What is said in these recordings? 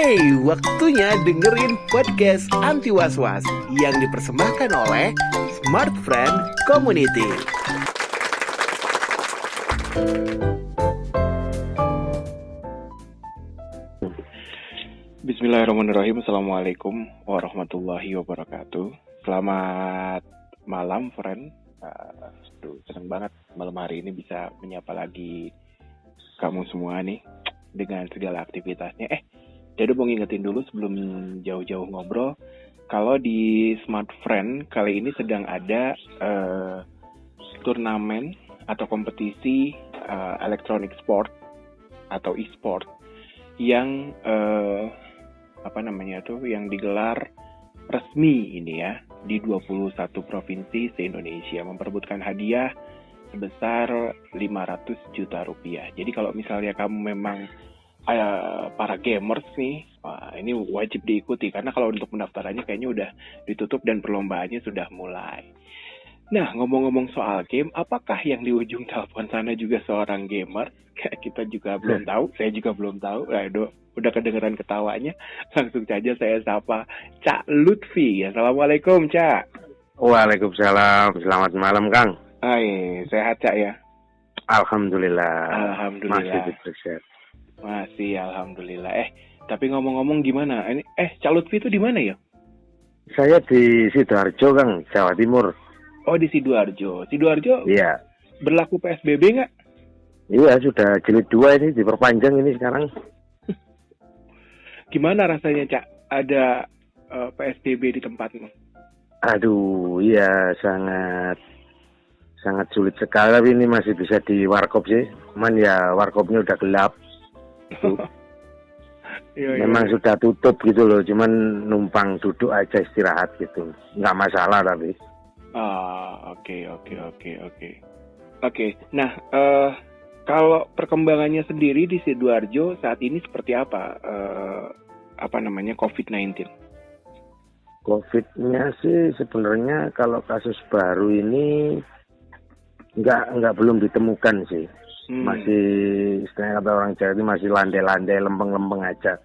Hey, waktunya dengerin podcast Anti Was-Was yang dipersembahkan oleh Smart Friend Community. Bismillahirrahmanirrahim. Assalamualaikum warahmatullahi wabarakatuh. Selamat malam, friend. Senang banget malam hari ini bisa menyapa lagi kamu semua nih dengan segala aktivitasnya. Jadi mau ngingetin dulu sebelum jauh-jauh ngobrol, kalau di Smart Friend kali ini sedang ada turnamen atau kompetisi electronic sport atau e-sport yang yang digelar resmi ini ya di 21 provinsi se-Indonesia, memperebutkan hadiah sebesar 500 juta rupiah. Jadi kalau misalnya kamu memang para gamers nih, ini wajib diikuti karena kalau untuk pendaftarannya kayaknya udah ditutup dan perlombaannya sudah mulai. Nah, ngomong-ngomong soal game, apakah yang di ujung telepon sana juga seorang gamer? Kita juga belum tahu, saya juga belum tahu. Udah kedengeran ketawanya, langsung saja saya sapa Cak Lutfi. Assalamualaikum, Cak. Waalaikumsalam, selamat malam, Kang. Hai, sehat, Cak ya? Alhamdulillah. Alhamdulillah. Masih dipersehat. Masih, alhamdulillah. Tapi ngomong-ngomong gimana? Ini Cak Lutfi itu di mana ya? Saya di Sidoarjo, Kang, Jawa Timur. Oh, di Sidoarjo. Sidoarjo? Iya. Berlaku PSBB nggak? Iya, sudah jilid 2 ini, diperpanjang ini sekarang. Gimana rasanya, Cak? Ada PSBB di tempatmu? Aduh, iya, sangat sulit sekali. Tapi ini masih bisa di warkop sih. Cuman ya warkopnya udah gelap. Memang sudah tutup gitu loh. Cuman numpang duduk aja istirahat gitu. Nggak masalah tapi. Oke. Nah, kalau perkembangannya sendiri di Sidoarjo saat ini seperti apa? COVID-19? COVID-nya sih sebenarnya kalau kasus baru ini belum ditemukan sih. Masih istilahnya kata orang Jawa itu masih landai-landai, lempeng-lempeng aja.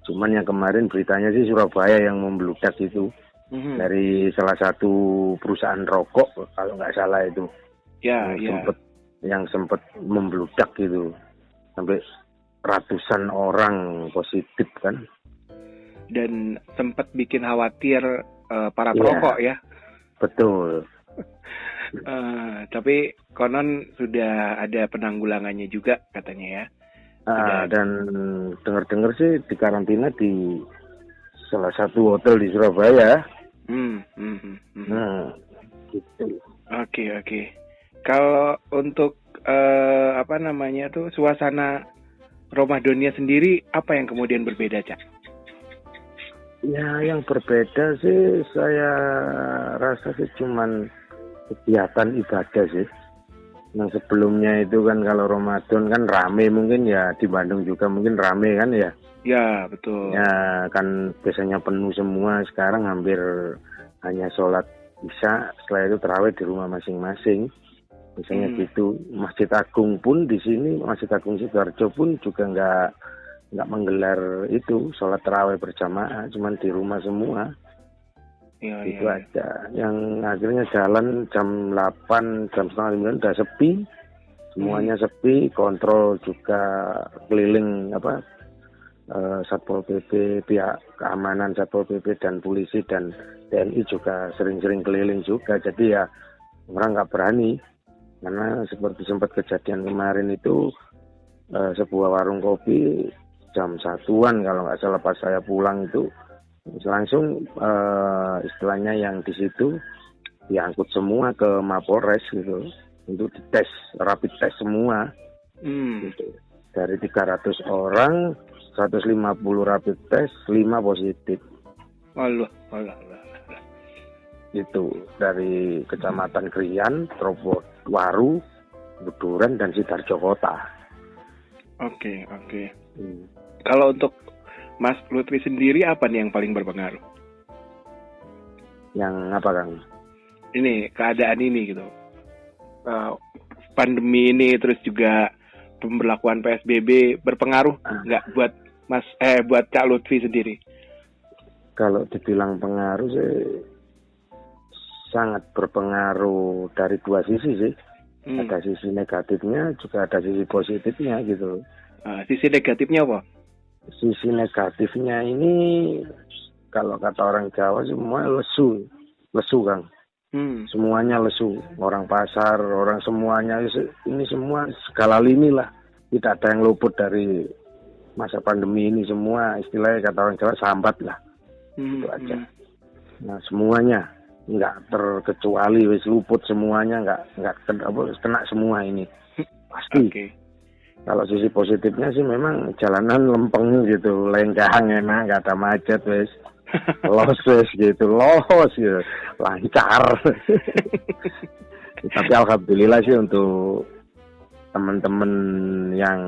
Cuman yang kemarin beritanya sih Surabaya yang membludak itu. Dari salah satu perusahaan rokok kalau nggak salah itu. Yang sempat membludak gitu. Sampai ratusan orang positif kan. Dan sempat bikin khawatir para perokok ya. Betul. Tapi konon sudah ada penanggulangannya juga katanya ya. Dan dengar-dengar sih di karantina di salah satu hotel di Surabaya. Gitu. Oke. Kalau untuk suasana Ramadannya sendiri apa yang kemudian berbeda, Cak? Ya, yang berbeda sih saya rasa sih cuman kegiatan ibadah sih. Yang sebelumnya itu kan kalau Ramadan kan rame, mungkin ya di Bandung juga mungkin rame kan ya. Ya, betul. Ya, kan biasanya penuh semua. Sekarang hampir hanya sholat Isya, setelah itu tarawih di rumah masing-masing. Misalnya gitu. Masjid Agung pun di sini, Masjid Agung Sidoarjo pun juga nggak menggelar itu sholat tarawih berjamaah, cuman di rumah semua. Itu aja. Yang akhirnya jalan jam 8, jam setengah 9 udah sepi. Semuanya sepi, kontrol juga keliling Satpol PP, pihak keamanan Satpol PP dan polisi dan TNI juga sering-sering keliling juga. Jadi ya orang nggak berani. Karena seperti sempat kejadian kemarin itu sebuah warung kopi jam 1-an kalau nggak salah pas saya pulang itu langsung istilahnya yang di situ diangkut semua ke Mapolres gitu untuk dites, rapid test semua. Gitu. Dari 300 orang 150 rapid test, 5 positif. Allah. Itu dari Kecamatan Krian, Trogowaro, Buduran dan Sidoarjo Kota. Oke. Kalau untuk Mas Lutfi sendiri apa nih yang paling berpengaruh? Yang apa, Kang? Ini keadaan ini gitu. Pandemi ini terus juga pemberlakuan PSBB berpengaruh nggak buat buat Kak Lutfi sendiri? Kalau dibilang pengaruh sih sangat berpengaruh dari dua sisi sih. Ada sisi negatifnya, juga ada sisi positifnya gitu. Sisi negatifnya apa? Sisi negatifnya ini kalau kata orang Jawa semua lesu Kang. Semuanya lesu, orang pasar, orang semuanya ini semua segala lini lah. Tidak ada yang luput dari masa pandemi ini, semua istilahnya kata orang Jawa sambat lah. Itu aja. Nah semuanya nggak terkecuali wis luput semuanya, nggak kena semua ini pasti. Okay. Kalau sisi positifnya sih memang jalanan lempeng gitu, lenggang enak, nggak ada macet wis, los gitu, lancar. Tapi alhamdulillah sih untuk teman-teman yang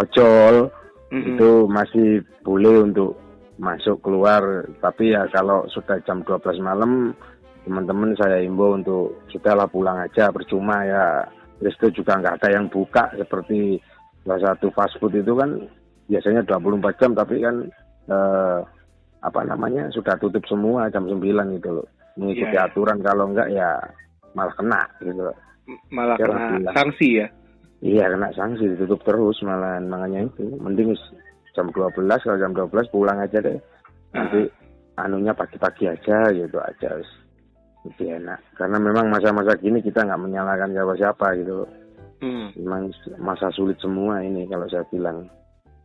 ojol itu masih boleh untuk masuk keluar, tapi ya kalau sudah jam 12 malam teman-teman saya himbau untuk sudahlah pulang aja, percuma ya. Resto juga nggak ada yang buka seperti salah satu fast food itu kan biasanya 24 jam, tapi kan sudah tutup semua jam 9 gitu loh. Mengikuti aturan, kalau enggak ya malah kena gitu loh. Malah kena sanksi ya? Iya, kena sanksi, ditutup terus malahan. Makanya itu mending jam 12, kalau jam 12 pulang aja deh. Nanti anunya pagi-pagi aja gitu aja. Lebih enak. Karena memang masa-masa gini kita nggak menyalahkan siapa-siapa gitu. Memang masa sulit semua ini kalau saya bilang.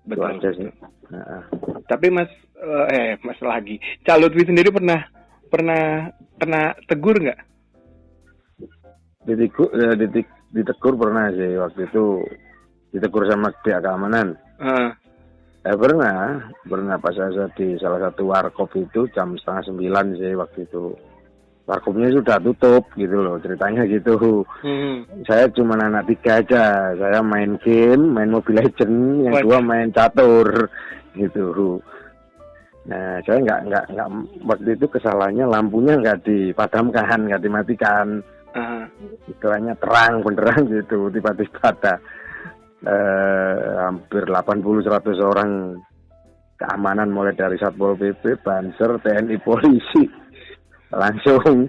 Betul. Itu aja sih. Tapi Mas lagi. Cak Lutfi sendiri pernah kena tegur nggak? Ditegur pernah sih, waktu itu ditegur sama pihak keamanan. Pernah pas saya di salah satu warkop itu jam 8:30 sih waktu itu. Warkopnya sudah tutup gitu loh, ceritanya gitu. Saya cuma anak 3 aja, saya main game, main Mobile Legends, yang 2 main catur gitu. Nah saya nggak waktu itu kesalahannya lampunya nggak dipadamkan, nggak dimatikan. Istilahnya terang beneran gitu, tiba-tiba ada hampir 80-100 orang keamanan mulai dari Satpol PP, Banser, TNI, polisi langsung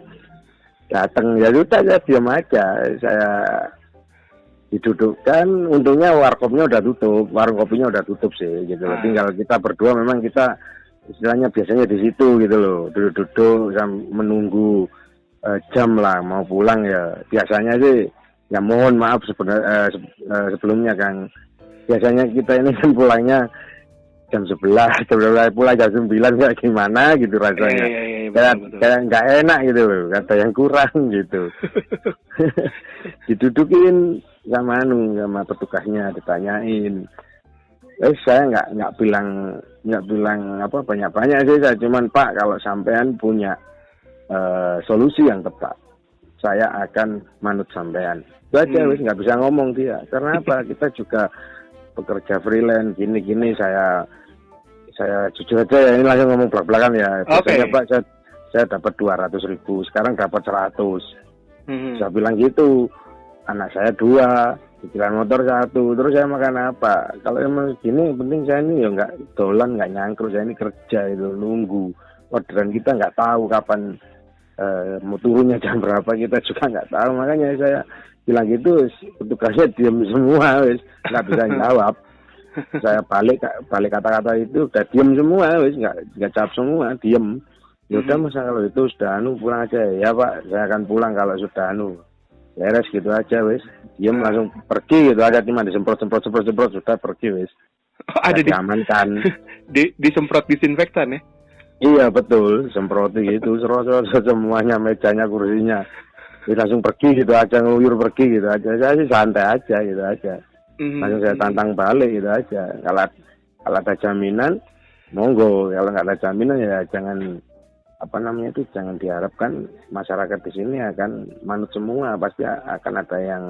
datang. Ya sudah, saya diam aja, saya didudukkan. Untungnya warkopnya udah tutup, warung kopinya udah tutup sih gitu. Tinggal kita berdua, memang kita istilahnya biasanya di situ gitu loh, duduk-duduk menunggu jam lah mau pulang ya. Biasanya sih ya mohon maaf sebelumnya Kang, biasanya kita ini kan pulangnya jam 11 pulang jam 9, kayak gimana gitu rasanya. Kayak nggak enak gitu loh, kata yang kurang gitu. Didudukin sama petugasnya, ditanyain. Saya nggak bilang banyak sih, saya cuman Pak, kalau sampean punya solusi yang tepat, saya akan manut sampean. Itu aja, nggak bisa ngomong dia. Karena apa? Kita juga pekerja freelance gini-gini. Saya jujur aja ya, ini langsung ngomong belak-belakan ya. Biasanya Pak saya dapat 200.000, sekarang dapat 100. Saya bilang gitu. Anak saya 2, cicilan motor 1, terus saya makan apa? Kalau emang gini, penting saya ini ya nggak dolan, nggak nyangkruk, saya ini kerja itu, nunggu orderan. Kita nggak tahu kapan mau turunnya jam berapa, kita juga nggak tahu. Makanya saya bilang gitu, petugasnya diam semua, nggak bisa jawab. Saya balik kata-kata itu, udah diam semua, nggak jawab semua, diam. Ya udah Mas, kalau itu sudah pulang aja. Ya Pak, saya akan pulang kalau sudah beres gitu aja diam, langsung pergi gitu aja, cuma disemprot sudah pergi Ada diamankan. Disemprot disinfektan ya? Iya betul, semprot gitu, serot semuanya, mejanya, kursinya. Langsung pergi gitu aja, ngeluyur pergi gitu aja. Saya sih santai aja gitu aja. Langsung saya tantang balik gitu aja. Kalau ada jaminan, monggo. Kalau nggak ada jaminan ya jangan jangan diharapkan masyarakat di sini akan manut semua. Pasti akan ada yang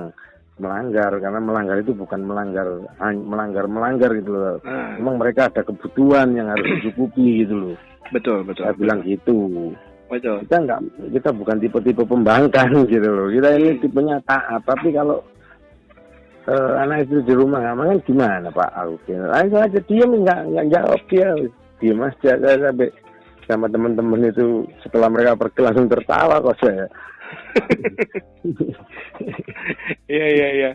melanggar, karena melanggar itu bukan melanggar gitu loh. Memang mereka ada kebutuhan yang harus dicukupi gitu loh. Betul. Saya bilang gitu. Betul. Kita bukan tipe-tipe pembangkang gitu loh. Kita ini tipenya taat. Tapi kalau anak itu di rumah nggak makan gimana Pak? Aku langsung aja diam, nggak jawab dia, diam aja. Saya sampai sama teman-teman itu setelah mereka pergi langsung tertawa kok saya. Iya.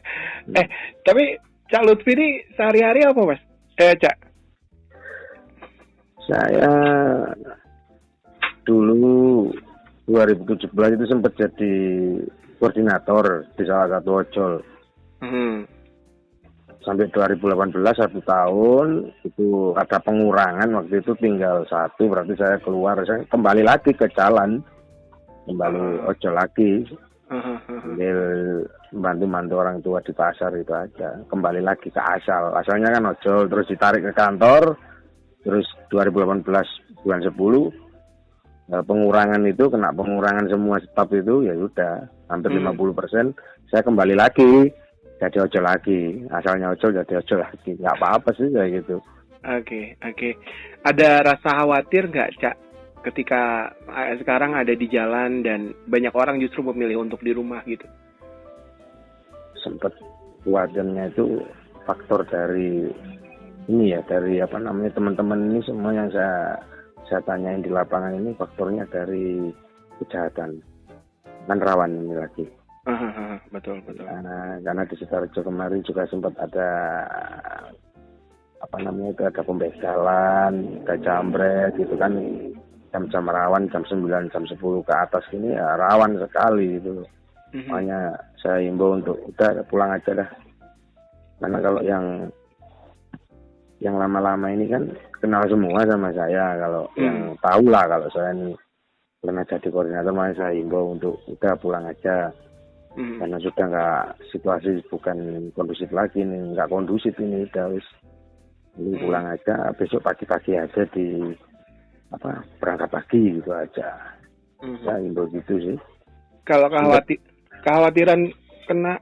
Tapi Cak Lutfi ini sehari-hari apa Mas? Cak? Saya dulu 2017 itu sempat jadi koordinator di salah satu ojol. Sampai 2018 1 tahun itu ada pengurangan, waktu itu tinggal 1, berarti saya keluar, saya kembali lagi ke jalan, kembali ojol lagi, sambil bantu orang tua di pasar itu aja, kembali lagi ke asalnya kan ojol, terus ditarik ke kantor, terus 2018 bulan 10 pengurangan itu, kena pengurangan semua staf itu, ya sudah hampir 50%, saya kembali lagi jadi ojol lagi, asalnya ojol jadi ojol lagi, nggak apa-apa sih kayak gitu. Oke. Ada rasa khawatir nggak Cak ketika sekarang ada di jalan dan banyak orang justru memilih untuk di rumah gitu? Sempat khawatirnya itu faktor dari ini ya, dari apa namanya, teman-teman ini semua yang saya tanyain di lapangan ini faktornya dari kejahatan, kan rawan ini lagi. Betul. Karena di Sidoarjo kemarin juga sempat ada apa namanya itu, ada pembegalan, ada jambret gitu kan, jam-jam rawan, jam 9, jam 10 ke atas ini ya rawan sekali itu. Makanya saya himbau untuk udah pulang aja dah. Karena kalau yang lama-lama ini kan kenal semua sama saya, kalau yang tahu lah kalau saya ini pernah jadi koordinator, makanya saya himbau untuk udah pulang aja. Karena sudah situasi bukan kondusif lagi nih, nggak kondusif ini, udah wis. Jadi pulang aja, besok pagi-pagi aja berangkat pagi gitu aja. Saya himbau gitu sih. Kalau kekhawatiran kena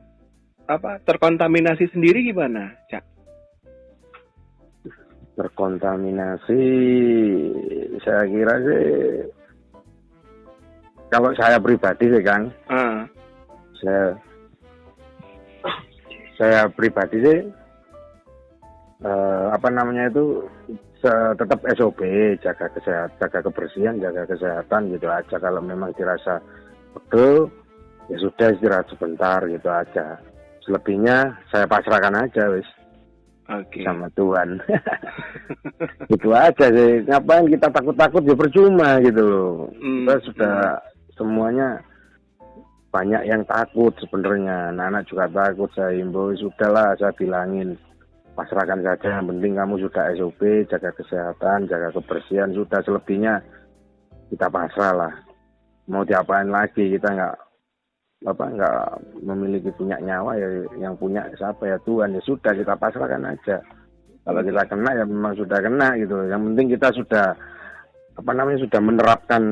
terkontaminasi sendiri gimana, Cak? Terkontaminasi, saya kira sih, kalau saya pribadi sih Kang, saya pribadi sih tetap SOP, jaga kesehatan, jaga kebersihan, jaga kesehatan gitu aja. Kalau memang dirasa pegel, ya sudah istirahat sebentar gitu aja. Selebihnya saya pasrahkan aja wis. Sama Tuhan. Itu aja sih. Ngapain kita takut-takut, ya percuma gitu loh. Kita sudah semuanya banyak yang takut sebenarnya. Anak-anak juga takut. Saya himbau, sudahlah, saya bilangin, pasrahkan saja. Yang penting kamu sudah SOP, jaga kesehatan, jaga kebersihan. Sudah, selebihnya kita pasrah lah. Mau diapain lagi, kita nggak memiliki punya nyawa, ya yang punya siapa, ya Tuhan. Ya sudah, kita pasrahkan aja. Kalau kita kena ya memang sudah kena gitu. Yang penting kita sudah sudah menerapkan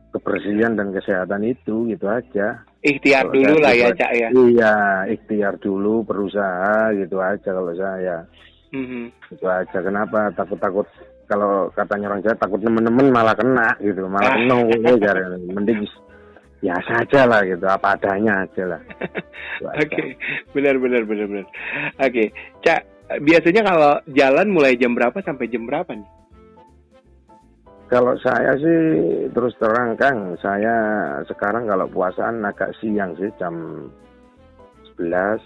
kebersihan dan kesehatan itu gitu aja. Ikhtiar dulu lah ya Cak ya. Iya, ikhtiar dulu, berusaha gitu aja kalau saya. Itu aja. Kenapa takut-takut, kalau katanya orang Jawa, takut nemen-nemen malah kena gitu, malah kena mending biasa aja lah gitu, apa adanya aja lah. Oke, benar. Oke, Cak, biasanya kalau jalan mulai jam berapa sampai jam berapa nih? Kalau saya sih terus terang Kang, saya sekarang kalau puasaan agak siang sih, jam 11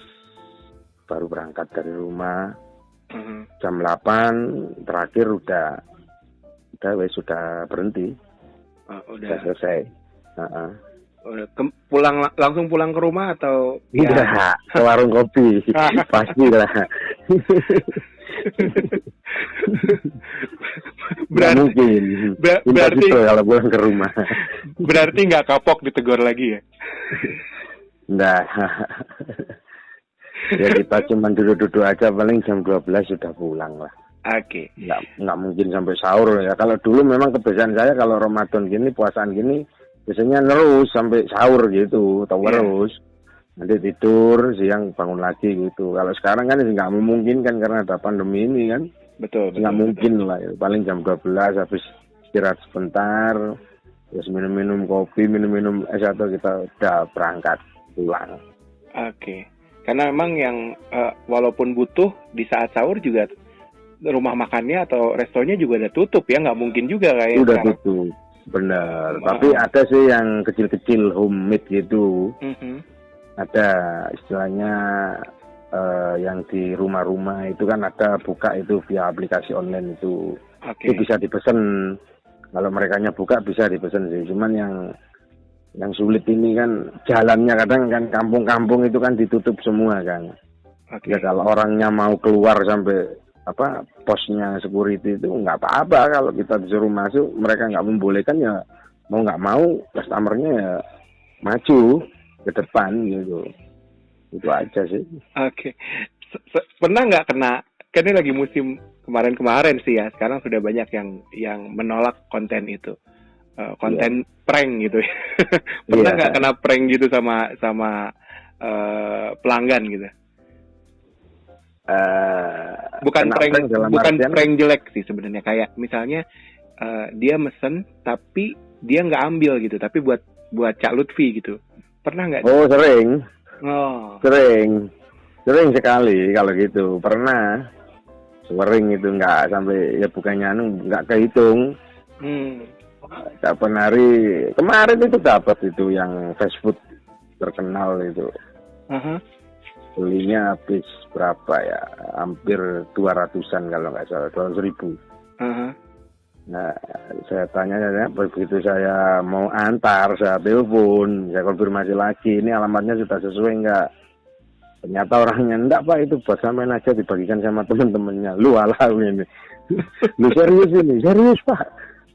baru berangkat dari rumah. Jam 8 terakhir udah sudah berhenti. Udah selesai. Langsung pulang ke rumah atau? Iya, ke warung kopi. Pasti lah. Berarti kalau pulang ke rumah. Berarti nggak kapok ditegur lagi ya? Nggak. Ya kita cuma duduk-duduk aja, paling jam 12 sudah pulang lah. Oke. Nggak mungkin sampai sahur ya. Kalau dulu memang kebiasaan saya kalau Ramadan gini, puasaan gini, biasanya terus sampai sahur gitu, terus. Nanti tidur, siang bangun lagi gitu. Kalau sekarang kan nggak memungkinkan karena ada pandemi ini kan. Betul. Nggak mungkin lah ya. Paling jam 12 habis istirahat sebentar, terus minum kopi, minum es, atau kita udah berangkat pulang. Oke. Karena memang yang walaupun butuh di saat sahur juga rumah makannya atau restonya juga udah tutup ya, nggak mungkin juga kayak udah sekarang. tutup, benar. Tapi ada sih yang kecil-kecil homemade gitu. Ada istilahnya yang di rumah-rumah itu kan ada buka itu via aplikasi online itu. Okay. Itu bisa dipesan. Kalau merekanya buka bisa dipesan sih. Cuman yang sulit ini kan jalannya kadang kan kampung-kampung itu kan ditutup semua kan. Okay. Ya kalau orangnya mau keluar sampai posnya security itu nggak apa-apa. Kalau kita disuruh masuk mereka nggak membolehkan ya mau nggak mau customernya ya maju ke depan gitu. Itu aja sih. Oke. Pernah nggak kena? Kan ini lagi musim kemarin sih ya. Sekarang sudah banyak yang menolak konten itu, konten prank gitu. Pernah nggak kena prank gitu sama pelanggan gitu? Bukan prank jelek sih sebenarnya. Kayak misalnya dia mesen tapi dia nggak ambil gitu. Tapi buat Cak Lutfi gitu. Pernah nggak? Oh sering. Oh. Sering sekali kalau gitu. Pernah. Sering itu nggak sampai ya bukannya nggak kehitung. Kapan hari kemarin itu dapat itu yang fast food terkenal itu. Belinya habis berapa ya? Hampir 200-an kalau nggak salah, 200.000. Nah, saya tanya begitu saya mau antar, saya telepon, saya konfirmasi lagi, ini alamatnya sudah sesuai nggak? Ternyata orangnya enggak Pak, itu buat sampean aja dibagikan sama teman-temannya. Lu alah ini. Lu serius Pak.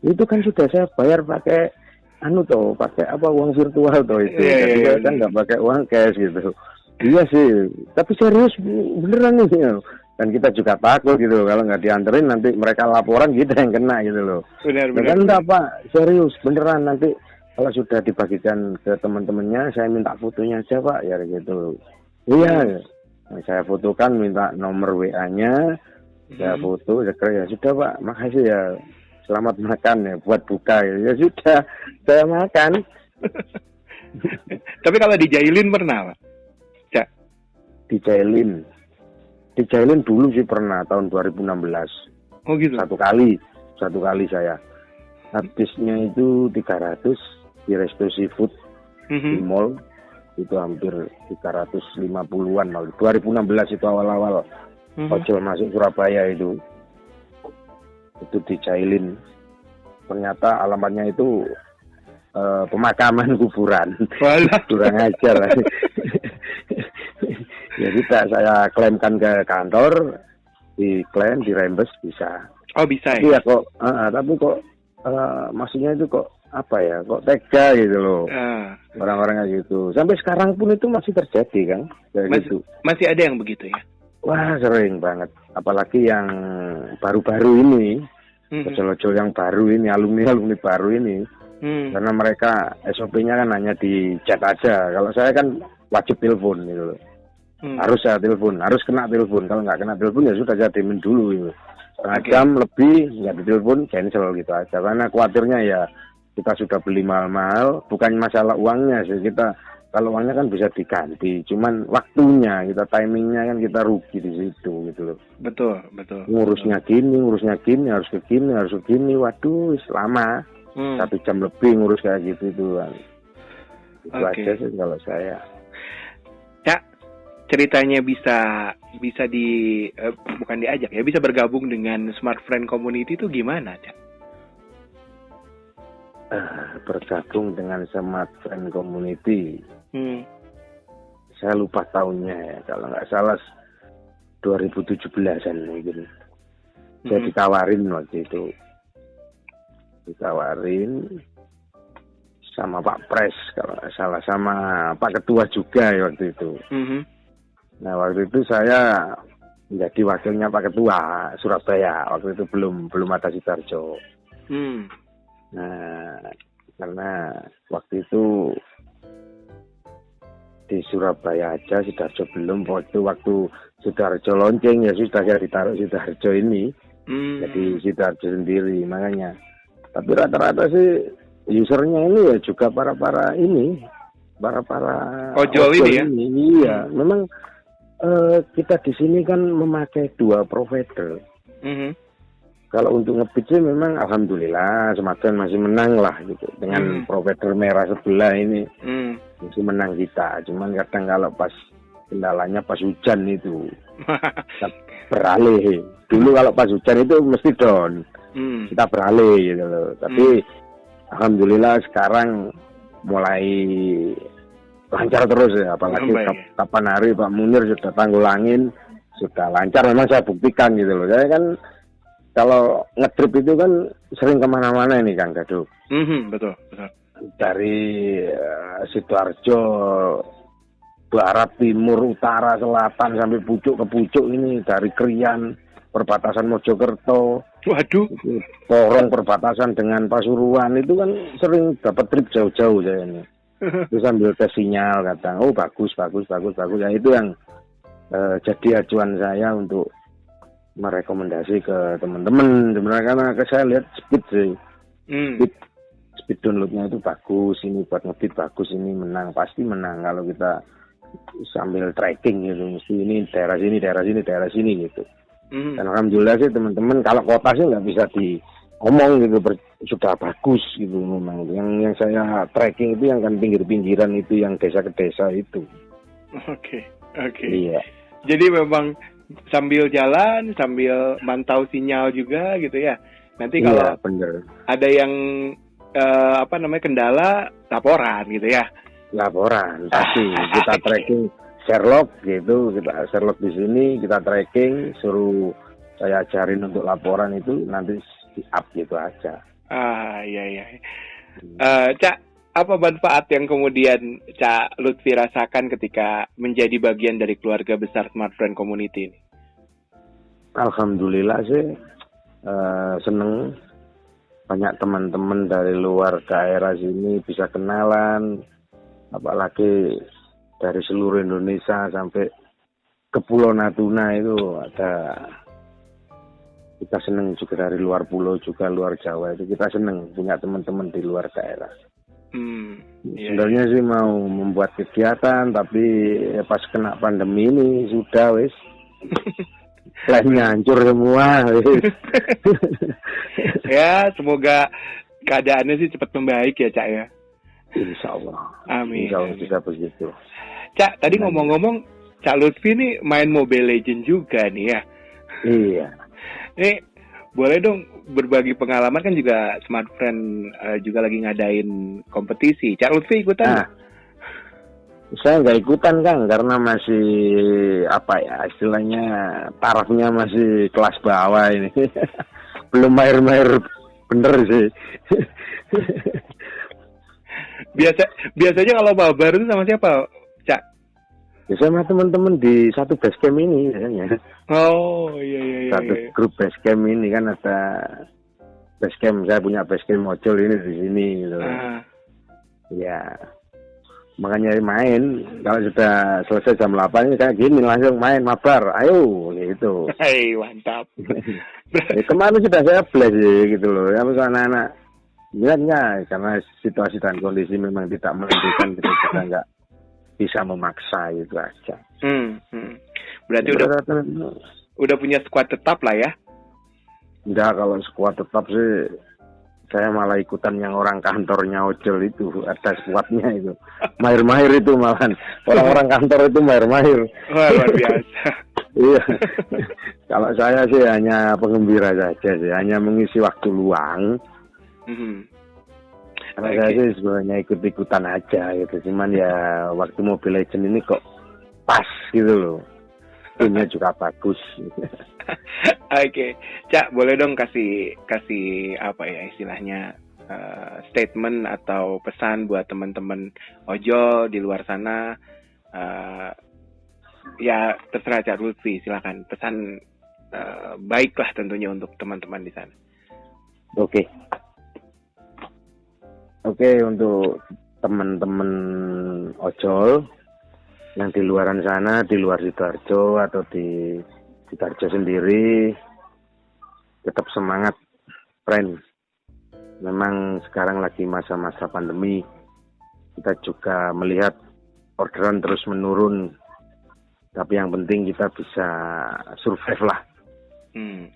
Itu kan sudah saya bayar pakai pakai uang virtual itu. Jadi saya kan nggak pakai uang cash gitu. Iya sih, tapi serius beneran nih. Dan kita juga takut gitu kalau nggak dianterin nanti mereka laporan kita yang kena gitu loh. Benar. Kan enggak Pak, serius beneran nanti kalau sudah dibagikan ke teman-temannya saya minta fotonya aja Pak ya gitu. Iya, saya fotokan minta nomor WA-nya, saya foto, ya sudah Pak, makasih ya, selamat makan ya buat buka ya sudah, saya makan. Tapi kalau dijailin pernah Pak? Dijailin dulu sih pernah tahun 2016. Oh gitu. Satu kali saya. Habisnya itu 300 di resto seafood di mall. Itu hampir 350-an malah. 2016 itu awal-awal. Ojol masuk Surabaya itu dijailin. Ternyata alamatnya itu pemakaman kuburan. Kurang ajar. Ya kita saya klaimkan ke kantor, diklaim, dirembes bisa. Oh bisa ya? Iya kok, tapi kok maksudnya itu kok apa ya, kok tega gitu loh. Orang-orangnya gitu. Sampai sekarang pun itu masih terjadi kan, kayak gitu. Masih ada yang begitu ya? Wah sering banget, apalagi yang baru-baru ini, ojol-ojol yang baru ini, alumni baru ini. Karena mereka SOP-nya kan hanya di chat aja. Kalau saya kan wajib telepon gitu loh. Harus saya telepon, harus kena telepon. Kalau nggak kena telepon ya sudah saya diemin dulu gitu. Setengah jam lebih nggak ditelepon, cancel gitu aja. Karena khawatirnya ya kita sudah beli mahal-mahal, bukan masalah uangnya sih. Kita kalau uangnya kan bisa diganti, cuman waktunya kita timingnya kan kita rugi di situ gitu loh. Betul. Ngurusnya gini, harus ke gini, waduh lama. 1 jam lebih ngurus kayak gitu itu kan. Itu aja sih kalau saya. Cak, ceritanya bisa bukan diajak ya, bisa bergabung dengan Smart Friend Community itu gimana, Cak? Bergabung dengan Smart Friend Community. Saya lupa tahunnya ya, kalau nggak salah 2017-an mungkin. Saya ditawarin waktu itu. Sama Pak Pres kalau nggak salah, sama Pak Ketua juga ya waktu itu. Nah waktu itu saya menjadi wakilnya Pak Ketua Surabaya, waktu itu belum ada Sidarjo. Nah karena waktu itu di Surabaya aja Sidarjo belum, waktu Sidarjo lonceng ya sudah saya ditaruh Sidarjo ini, jadi Sidarjo sendiri makanya. Tapi rata-rata sih usernya ini ya juga para ojol ini ya. Iya, memang kita di sini kan memakai 2 provider. Kalau untuk nge-beat sih memang alhamdulillah Smartfren masih menang lah gitu. Dengan provider merah sebelah ini masih menang kita. Cuman kadang kalau pas kendalanya pas hujan itu kita beralih. Dulu kalau pas hujan itu mesti down. Kita beralih gitu loh. Tapi alhamdulillah sekarang mulai lancar terus ya. Apalagi kapan hari Pak Munir sudah tanggulangin, sudah lancar. Memang saya buktikan gitu loh. Saya kan kalau ngedrip itu kan sering kemana-mana ini Kang Gaduk. Betul. Dari Sidoarjo, barat, timur, utara, selatan sampai pucuk ke pucuk ini, dari Krian, perbatasan Mojokerto, waduh, Porong perbatasan dengan Pasuruan itu kan sering dapat trip jauh-jauh saya ini. Terus sambil tes sinyal kadang, oh bagus. Ya itu yang jadi acuan saya untuk merekomendasi ke teman-teman sebenarnya, karena saya lihat speed sih, speed downloadnya itu bagus, ini buat ngebeat bagus, ini menang, pasti menang kalau kita sambil tracking gitu, mesti ini daerah sini gitu. Dan alhamdulillah sih teman-teman, kalau kota sih nggak bisa diomong gitu, sudah bagus gitu memang. Yang saya tracking itu yang kan pinggir-pinggiran itu, yang desa ke desa itu. Oke. Iya. Jadi memang sambil jalan, sambil mantau sinyal juga gitu ya. Nanti kalau ada yang kendala, laporan gitu ya. Laporan, pasti kita tracking Sherlock gitu, kita Sherlock di sini, kita tracking, suruh saya ajarin untuk laporan itu, nanti di up gitu aja. Iya. Cak, apa manfaat yang kemudian Cak Lutfi rasakan ketika menjadi bagian dari keluarga besar Smartfren Community ini? Alhamdulillah sih seneng, banyak teman-teman dari luar daerah sini bisa kenalan, apalagi dari seluruh Indonesia sampai ke Pulau Natuna itu ada. Kita seneng juga dari luar pulau juga, luar Jawa itu kita seneng punya teman-teman di luar daerah. Sebenarnya sih mau membuat kegiatan, tapi pas kena pandemi ini sudah wis plannya hancur semua. Ya, semoga keadaannya sih cepat membaik ya Cak ya. Insya Allah. Amin. Insya Allah bisa begitu. Cak, tadi ngomong-ngomong Cak Lutfi nih main Mobile Legends juga nih ya. Iya. Nih, boleh dong berbagi pengalaman, kan juga Smartfren juga lagi ngadain kompetisi. Cak Lutfi ikutan? Saya nggak ikutan Kang, karena masih istilahnya tarafnya masih kelas bawah ini. Belum mahir-mahir bener sih. Biasanya kalau mabar itu sama siapa, Cak? Ya sama teman-teman di satu basecamp ini biasanya. Oh iya. Satu grup basecamp ini kan ada basecamp, saya punya basecamp Mojol ini di sini gitu. Ya. Makanya main, kalau sudah selesai jam 8 ini kayak gini langsung main mabar, ayo gitu. Hei, mantap. Kemarin sudah saya blast gitu loh, ya anak-anak lihatnya, karena situasi dan kondisi memang tidak menentukan, kita nggak bisa memaksa itu aja. Berarti udah punya squad tetap lah ya? Enggak, kalau squad tetap sih saya malah ikutan yang orang kantornya ojol itu, ada squadnya itu. Mahir-mahir itu malahan. Orang-orang kantor itu mahir-mahir. Wah, luar biasa. Iya. Kalau saya sih hanya pengembira saja sih, hanya mengisi waktu luang. Karena saya sih sebenarnya ikut-ikutan aja gitu. Cuman ya waktu Mobile Legends ini kok pas gitu loh. Timnya juga bagus. Oke. Cak, boleh dong kasih apa ya istilahnya statement atau pesan buat teman-teman ojol di luar sana. Ya terserah Cak Lutfi, silakan pesan baiklah tentunya untuk teman-teman di sana. Oke, untuk teman-teman ojol yang di luaran sana, di luar Sidoarjo atau di Sidoarjo sendiri, tetap semangat, friend. Memang sekarang lagi masa-masa pandemi, kita juga melihat orderan terus menurun Tapi yang penting kita bisa survive lah.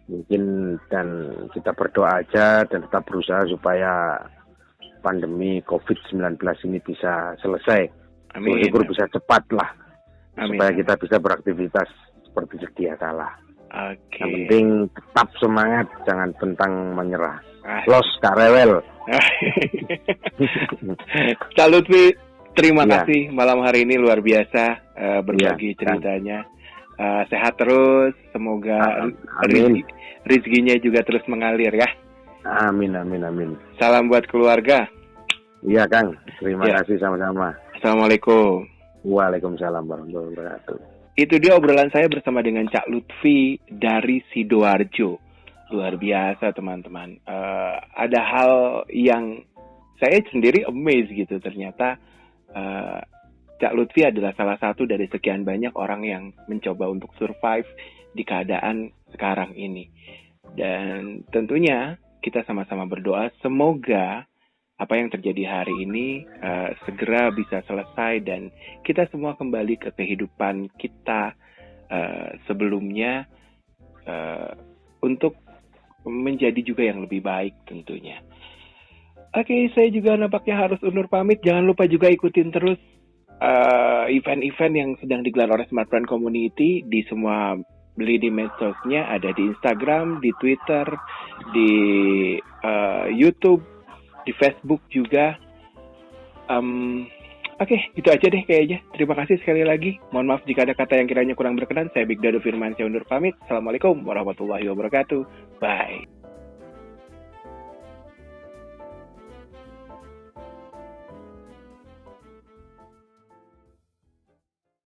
Mungkin, dan kita berdoa aja dan tetap berusaha supaya pandemi COVID-19 ini bisa selesai. Amin. Syukur bisa cepat lah. Amin. Supaya kita bisa beraktivitas seperti sedia kala. Oke. Yang penting tetap semangat, jangan pantang menyerah. Los Kak Rewel. Cak Lutfi, terima Ya. kasih malam hari ini luar biasa berbagi Ya, ceritanya. Sehat terus, semoga Amin. rezekinya juga terus mengalir ya. Amin, amin, amin. Salam buat keluarga. Iya Kang, terima Ya. kasih sama-sama. Assalamualaikum. Waalaikumsalam warahmatullahi wabarakatuh. Itu dia obrolan saya bersama dengan Cak Lutfi dari Sidoarjo. Luar biasa teman-teman. Ada hal yang saya sendiri amazed gitu. Ternyata Cak Lutfi adalah salah satu dari sekian banyak orang yang mencoba untuk survive di keadaan sekarang ini. Dan tentunya kita sama-sama berdoa semoga apa yang terjadi hari ini segera bisa selesai dan kita semua kembali ke kehidupan kita sebelumnya untuk menjadi juga yang lebih baik tentunya. Oke, saya juga nampaknya harus undur pamit. Jangan lupa juga ikutin terus event-event yang sedang digelar oleh Smart Friend Community di semua lini medsosnya, ada di Instagram, di Twitter, di YouTube, di Facebook juga. Oke, itu aja deh kayaknya. Terima kasih sekali lagi. Mohon maaf jika ada kata yang kiranya kurang berkenan. Saya Big Dado Firmansyah undur pamit. Assalamualaikum warahmatullahi wabarakatuh. Bye.